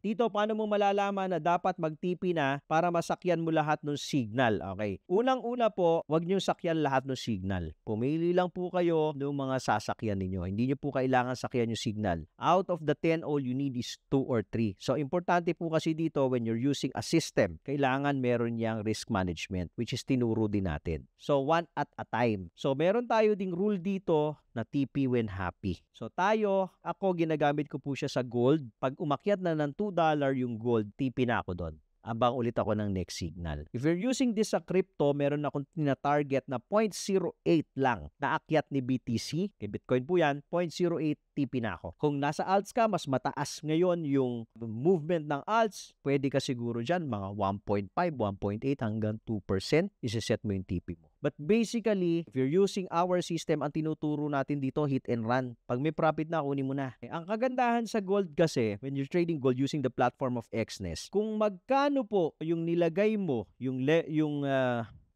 Dito, paano mo malalaman na dapat mag-TP na para masakyan mo lahat ng signal? Okay. Unang-una po, wag niyo sakyan lahat ng signal. Pumili lang po kayo ng mga sasakyan ninyo. Hindi niyo po kailangan sakyan yung signal. Out of the 10, all you need is 2 or 3. So, importante po kasi dito when you're using a system, kailangan meron niyang risk management, which is tinuro din natin. So, one at a time. So, meron tayo ding rule dito na TP when happy. So ako ginagamit ko po siya sa gold. Pag umakyat na ng $2 yung gold, TP na ako doon. Abang ulit ako ng next signal. If you're using this sa crypto, meron akong tina-target na 0.08 lang na akyat ni BTC. Kay Bitcoin po yan, 0.08 TP na ako. Kung nasa alts ka, mas mataas ngayon yung movement ng alts, pwede ka siguro dyan, mga 1.5, 1.8 hanggang 2%, isiset mo yung TP mo. But basically, if you're using our system, ang tinuturo natin dito, hit and run. Pag may profit na, kunin mo na. Ang kagandahan sa gold kasi, when you're trading gold using the platform of Exness, kung magkano po yung nilagay mo,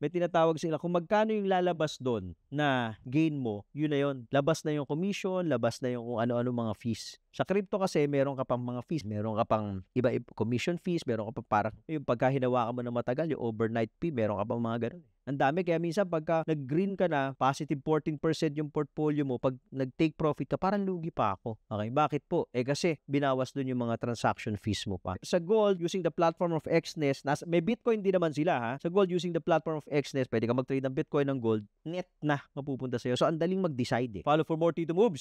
may tinatawag sila, kung magkano yung lalabas doon na gain mo, yun na yun. Labas na yung commission, labas na yung kung ano-ano mga fees. Sa crypto kasi, meron ka pang mga fees, meron ka pang iba commission fees, meron ka pang parang yung pagka hinawakan mo na matagal, yung overnight fee, meron ka pang mga ganun. Ang dami, kaya minsan pagka nag-green ka na, positive 14% yung portfolio mo, pag nag-take profit ka, parang lugi pa ako. Okay, bakit po? Kasi binawas dun yung mga transaction fees mo pa. Sa gold, using the platform of Exness, may Bitcoin din naman sila ha. Sa gold, using the platform of Exness, pwede ka mag-trade ng Bitcoin ng gold, net na mapupunta sa'yo. So, ang daling mag-decide eh. Follow for more Tito Moves.